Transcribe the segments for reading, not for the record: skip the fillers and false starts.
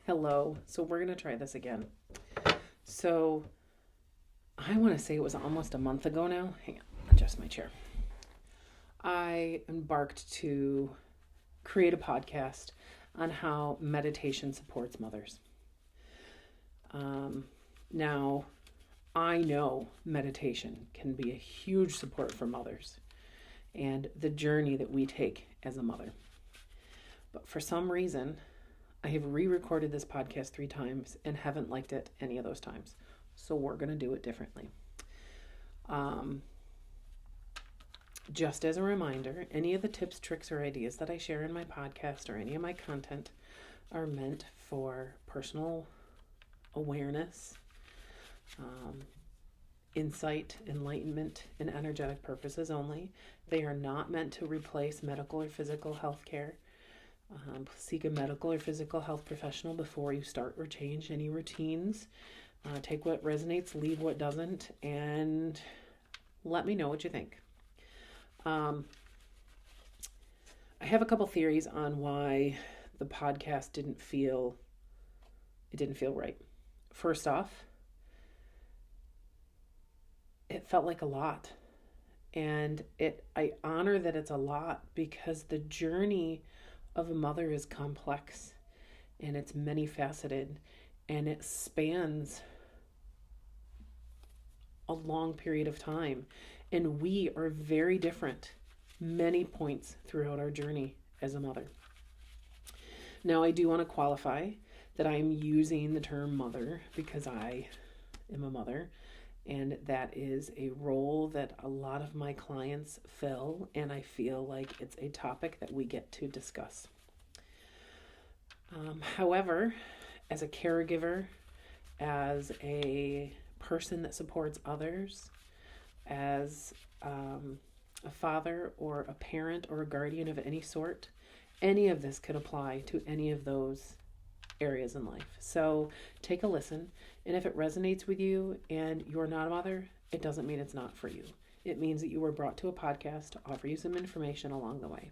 Hello. So we're going to try this again. So I want to say it was almost a month ago now. Hang on, adjust my chair. I embarked to create a podcast on how meditation supports mothers. Now, I know meditation can be a huge support for mothers and the journey that we take as a mother. But for some reason, I have re-recorded this podcast 3 times and haven't liked it any of those times. So we're going to do it differently. Just as a reminder, any of the tips, tricks, or ideas that I share in my podcast or any of my content are meant for personal awareness, insight, enlightenment, and energetic purposes only. They are not meant to replace medical or physical health care. Seek a medical or physical health professional before you start or change any routines. Take what resonates, leave what doesn't, and let me know what you think. I have a couple theories on why the podcast didn't feel right. First off, it felt like a lot. And I honor that it's a lot because the journey of a mother is complex and it's many faceted and it spans a long period of time. And we are very different many points throughout our journey as a mother. Now, I do want to qualify that I am using the term mother because I am a mother, and that is a role that a lot of my clients fill, and I feel like it's a topic that we get to discuss. However, as a caregiver, as a person that supports others, as a father or a parent or a guardian of any sort, any of this could apply to any of those areas in life. So take a listen, and if it resonates with you and you're not a mother, it doesn't mean it's not for you. It means that you were brought to a podcast to offer you some information along the way.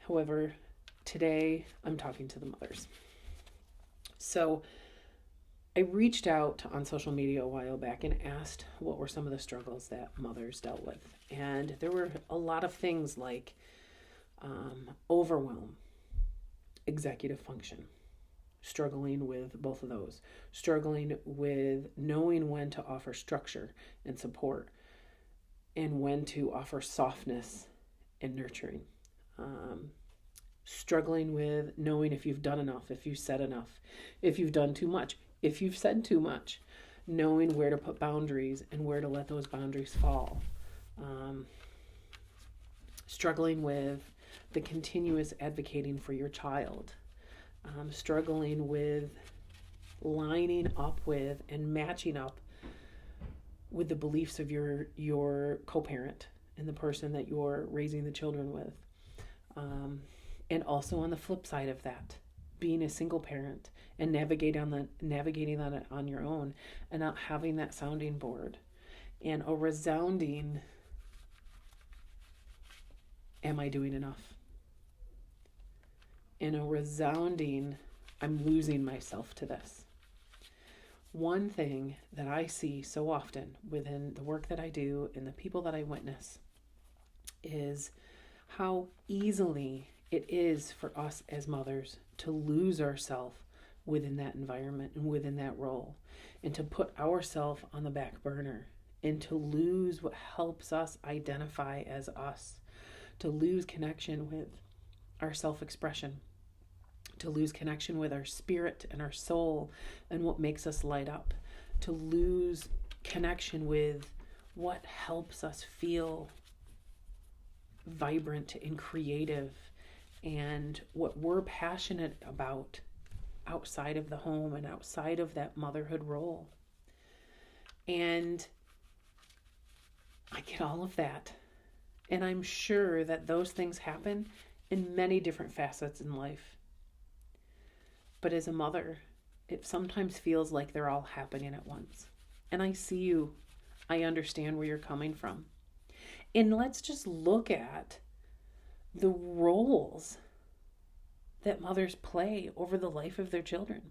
However, today I'm talking to the mothers. So I reached out on social media a while back and asked what were some of the struggles that mothers dealt with. And there were a lot of things like overwhelm, executive function, struggling with both of those, struggling with knowing when to offer structure and support and when to offer softness and nurturing, struggling with knowing if you've done enough, if you've said enough, if you've done too much, if you've said too much, knowing where to put boundaries and where to let those boundaries fall, struggling with the continuous advocating for your child, struggling with lining up with and matching up with the beliefs of your co-parent and the person that you're raising the children with. And also on the flip side of that, being a single parent and navigating that on your own and not having that sounding board and a resounding, am I doing enough? And a resounding, I'm losing myself to this. One thing that I see so often within the work that I do and the people that I witness is how easily it is for us as mothers to lose ourselves within that environment and within that role, and to put ourselves on the back burner, and to lose what helps us identify as us, to lose connection with our self-expression, to lose connection with our spirit and our soul and what makes us light up, to lose connection with what helps us feel vibrant and creative and what we're passionate about outside of the home and outside of that motherhood role. And I get all of that. And I'm sure that those things happen in many different facets in life. But as a mother, it sometimes feels like they're all happening at once. And I see you. I understand where you're coming from. And let's just look at the roles that mothers play over the life of their children.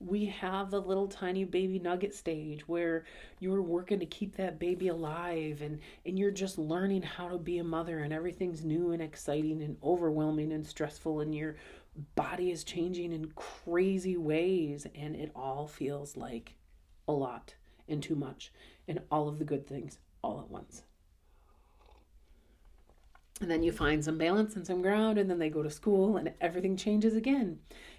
We have the little tiny baby nugget stage where you're working to keep that baby alive, and you're just learning how to be a mother, and everything's new and exciting and overwhelming and stressful, and your body is changing in crazy ways, and it all feels like a lot and too much, and all of the good things all at once. And then you find some balance and some ground, and then they go to school and everything changes again.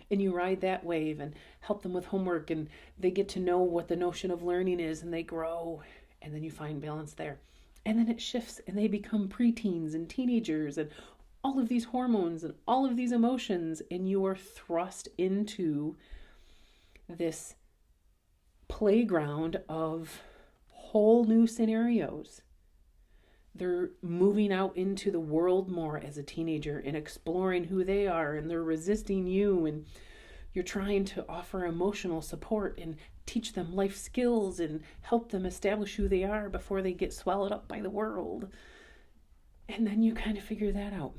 And you ride that wave and help them with homework, and they get to know what the notion of learning is, and they grow, and then you find balance there. And then it shifts and they become preteens and teenagers and all of these hormones and all of these emotions, and you are thrust into this playground of whole new scenarios. They're moving out into the world more as a teenager and exploring who they are, and they're resisting you, and you're trying to offer emotional support and teach them life skills and help them establish who they are before they get swallowed up by the world. And then you kind of figure that out.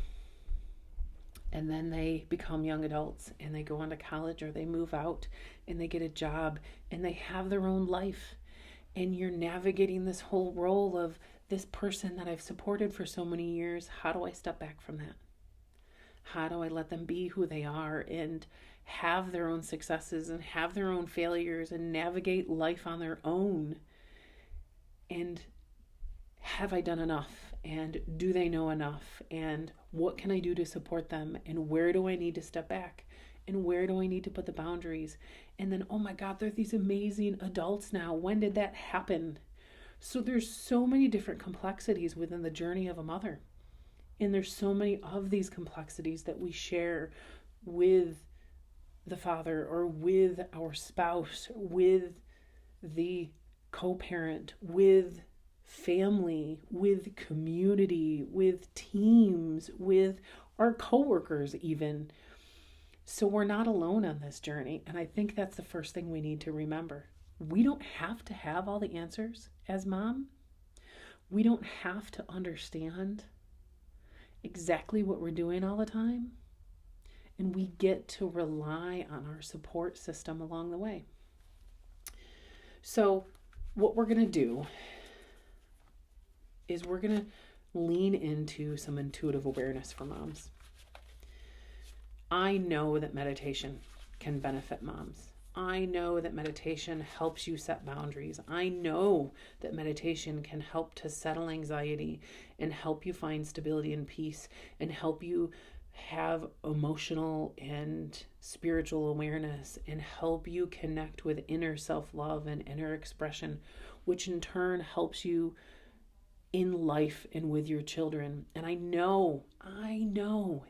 And then they become young adults, and they go on to college, or they move out and they get a job and they have their own life. And you're navigating this whole role of this person that I've supported for so many years. How do I step back from that? How do I let them be who they are and have their own successes and have their own failures and navigate life on their own? And have I done enough? And do they know enough? And what can I do to support them? And where do I need to step back? And where do I need to put the boundaries? And then, oh my God, they're these amazing adults now. When did that happen? So there's so many different complexities within the journey of a mother. And there's so many of these complexities that we share with the father, or with our spouse, with the co-parent, with family, with community, with teams, with our coworkers even. So we're not alone on this journey. And I think that's the first thing we need to remember. We don't have to have all the answers as mom. We don't have to understand exactly what we're doing all the time. And we get to rely on our support system along the way. So what we're going to do is we're going to lean into some intuitive awareness for moms. I know that meditation can benefit moms. I know that meditation helps you set boundaries. I know that meditation can help to settle anxiety and help you find stability and peace and help you have emotional and spiritual awareness and help you connect with inner self-love and inner expression, which in turn helps you in life and with your children. And I know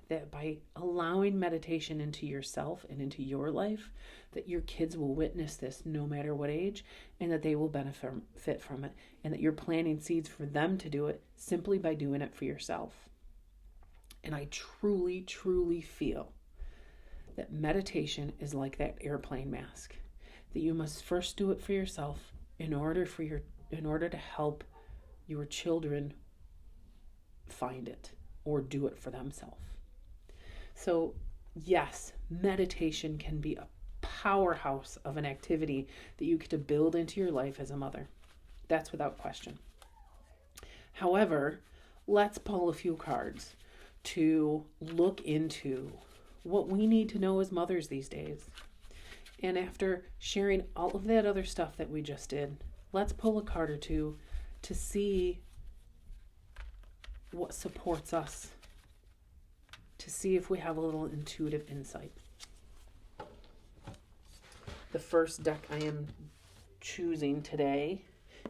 that by allowing meditation into yourself and into your life, that your kids will witness this no matter what age, and that they will benefit from it, and that you're planting seeds for them to do it simply by doing it for yourself. And I truly, truly feel that meditation is like that airplane mask, that you must first do it for yourself in order to help your children find it or do it for themselves. So yes, meditation can be a powerhouse of an activity that you get to build into your life as a mother. That's without question. However, let's pull a few cards to look into what we need to know as mothers these days. And after sharing all of that other stuff that we just did, let's pull a card or two to see what supports us, to see if we have a little intuitive insight. The first deck I am choosing today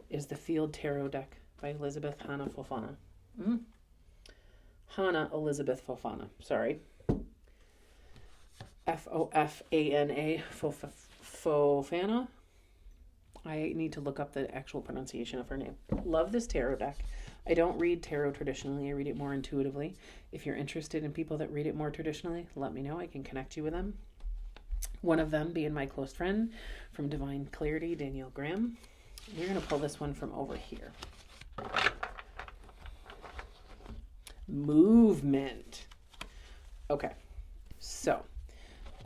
is the Field Tarot deck by Hannah Fofana. Hannah Elizabeth Fofana, sorry. Fofana, Fofana. I need to look up the actual pronunciation of her name. Love this tarot deck. I don't read tarot traditionally. I read it more intuitively. If you're interested in people that read it more traditionally, let me know. I can connect you with them. One of them being my close friend from Divine Clarity, Danielle Graham. We're going to pull this one from over here. Movement. Okay. So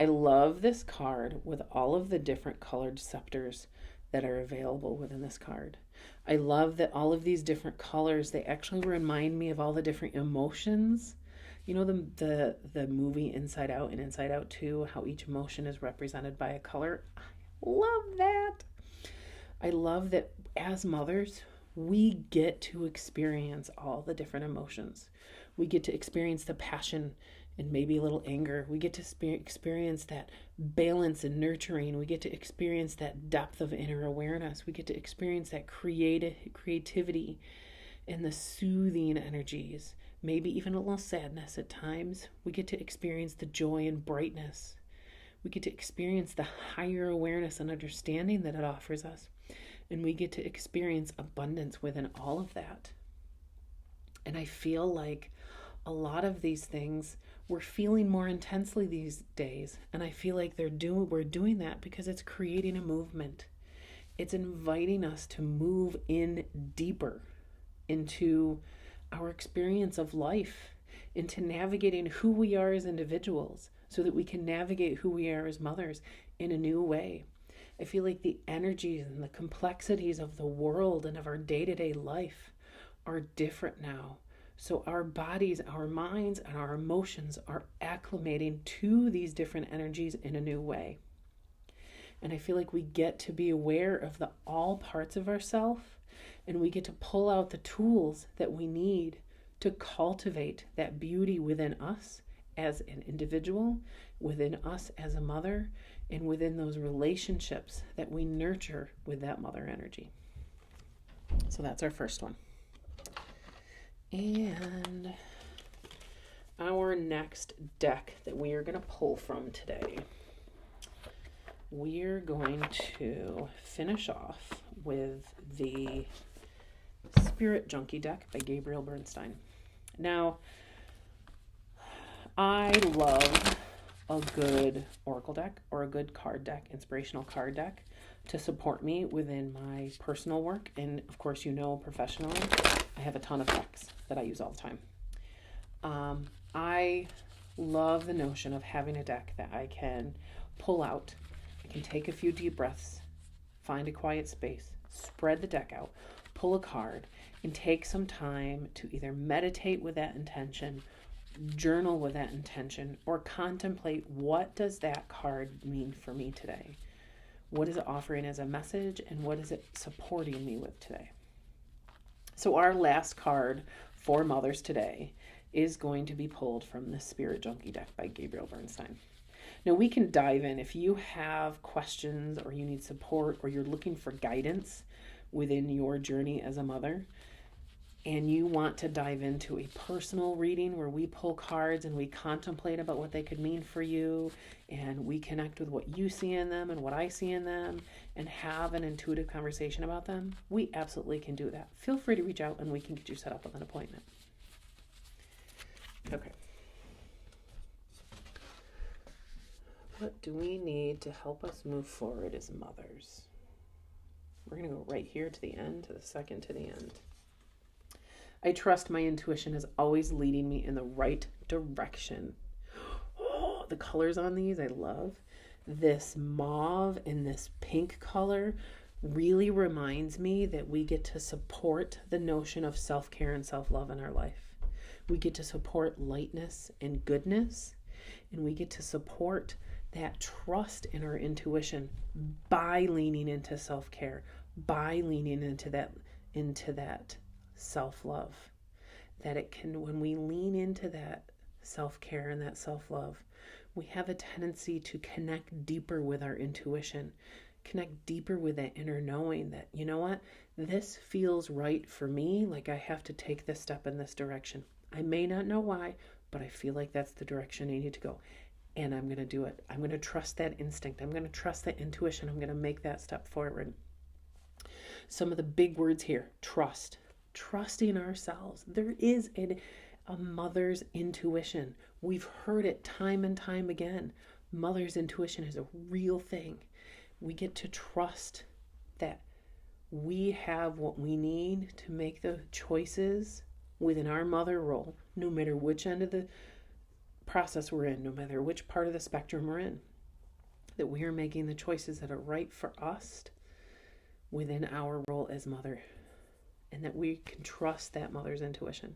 I love this card with all of the different colored scepters that are available within this card. I love that all of these different colors, they actually remind me of all the different emotions. You know, the movie Inside Out and Inside Out 2, how each emotion is represented by a color. I love that. I love that as mothers, we get to experience all the different emotions. We get to experience the passion and maybe a little anger. We get to experience that balance and nurturing. We get to experience that depth of inner awareness. We get to experience that creativity and the soothing energies, maybe even a little sadness at times. We get to experience the joy and brightness. We get to experience the higher awareness and understanding that it offers us. And we get to experience abundance within all of that. And I feel like a lot of these things we're feeling more intensely these days. And I feel like we're doing that because it's creating a movement. It's inviting us to move in deeper into our experience of life, into navigating who we are as individuals so that we can navigate who we are as mothers in a new way. I feel like the energies and the complexities of the world and of our day-to-day life are different now. So our bodies, our minds, and our emotions are acclimating to these different energies in a new way. And I feel like we get to be aware of the all parts of ourselves, and we get to pull out the tools that we need to cultivate that beauty within us as an individual, within us as a mother, and within those relationships that we nurture with that mother energy. So that's our first one. And our next deck that we are going to pull from today, we're going to finish off with the Spirit Junkie deck by Gabrielle Bernstein. Now, I love a good oracle deck or a good card deck, inspirational card deck, to support me within my personal work. And of course, you know, professionally, I have a ton of decks that I use all the time. I love the notion of having a deck that I can pull out. I can take a few deep breaths, find a quiet space, spread the deck out, pull a card, and take some time to either meditate with that intention, journal with that intention, or contemplate, what does that card mean for me today? What is it offering as a message, and what is it supporting me with today? So our last card for mothers today is going to be pulled from the Spirit Junkie deck by Gabrielle Bernstein. Now we can dive in. If you have questions or you need support or you're looking for guidance within your journey as a mother, and you want to dive into a personal reading where we pull cards and we contemplate about what they could mean for you, and we connect with what you see in them and what I see in them, and have an intuitive conversation about them, we absolutely can do that. Feel free to reach out and we can get you set up with an appointment. Okay. What do we need to help us move forward as mothers? We're going to go right here to the end, to the second to the end. I trust my intuition is always leading me in the right direction. Oh, the colors on these, I love. This mauve and this pink color really reminds me that we get to support the notion of self-care and self-love in our life. We get to support lightness and goodness, and we get to support that trust in our intuition by leaning into self-care, by leaning into that self-love. That it can, when we lean into that self-care and that self-love, we have a tendency to connect deeper with our intuition, connect deeper with that inner knowing that, you know what, this feels right for me, like I have to take this step in this direction. I may not know why, but I feel like that's the direction I need to go. And I'm going to do it. I'm going to trust that instinct. I'm going to trust that intuition. I'm going to make that step forward. Some of the big words here: trust. Trusting ourselves. There is a mother's intuition. We've heard it time and time again. Mother's intuition is a real thing. We get to trust that we have what we need to make the choices within our mother role, no matter which end of the process we're in, no matter which part of the spectrum we're in, that we are making the choices that are right for us within our role as mother, and that we can trust that mother's intuition.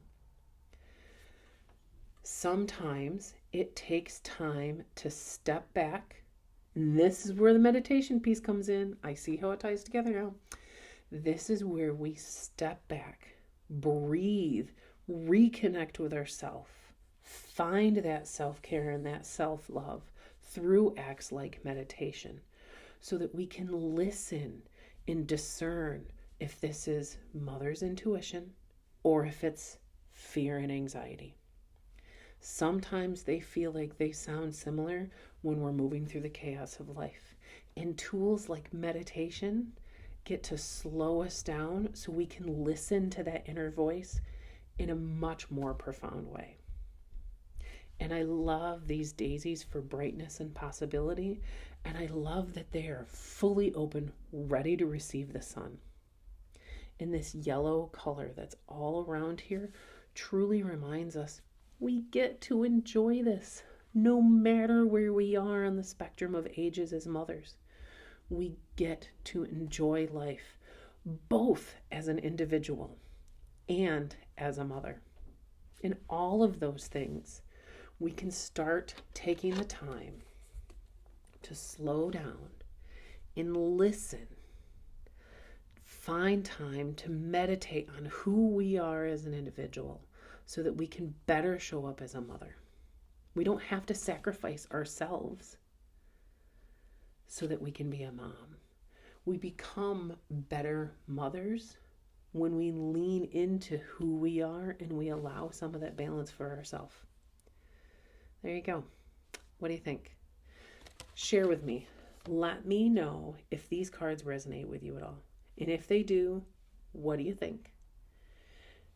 Sometimes it takes time to step back. And this is where the meditation piece comes in. I see how it ties together now. This is where we step back, breathe, reconnect with ourselves, find that self-care and that self-love through acts like meditation, so that we can listen and discern if this is mother's intuition or if it's fear and anxiety. Sometimes they feel like they sound similar when we're moving through the chaos of life. And tools like meditation get to slow us down so we can listen to that inner voice in a much more profound way. And I love these daisies for brightness and possibility. And I love that they are fully open, ready to receive the sun. And this yellow color that's all around here truly reminds us we get to enjoy this no matter where we are on the spectrum of ages as mothers. We get to enjoy life both as an individual and as a mother. In all of those things, we can start taking the time to slow down and listen. Find time to meditate on who we are as an individual so that we can better show up as a mother. We don't have to sacrifice ourselves so that we can be a mom. We become better mothers when we lean into who we are and we allow some of that balance for ourselves. There you go. What do you think? Share with me. Let me know if these cards resonate with you at all. And if they do, what do you think?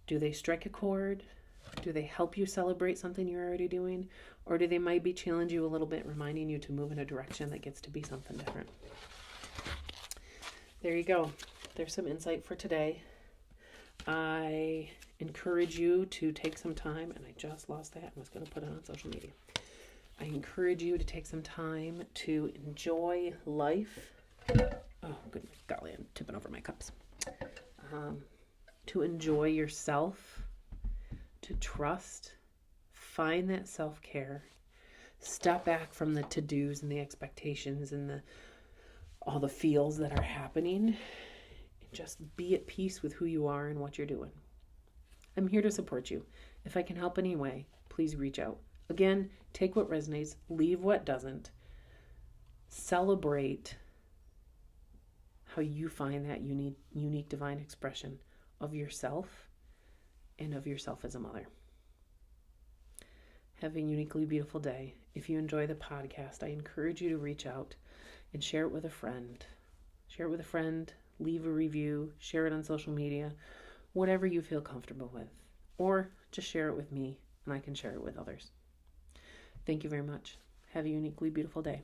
Do they strike a chord? Do they help you celebrate something you're already doing? Or do they maybe challenge you a little bit, reminding you to move in a direction that gets to be something different? There you go. There's some insight for today. I encourage you to take some time, and I just lost that. I was going to put it on social media. I encourage you to take some time to enjoy life. Oh, good golly, I'm tipping over my cups. To enjoy yourself, to trust, find that self-care, step back from the to-dos and the expectations and all the feels that are happening, and just be at peace with who you are and what you're doing. I'm here to support you. If I can help any way, please reach out. Again, take what resonates, leave what doesn't. Celebrate how you find that unique divine expression of yourself and of yourself as a mother. Have a uniquely beautiful day. If you enjoy the podcast, I encourage you to reach out and share it with a friend. Share it with a friend, leave a review, share it on social media, whatever you feel comfortable with. Or just share it with me and I can share it with others. Thank you very much. Have a uniquely beautiful day.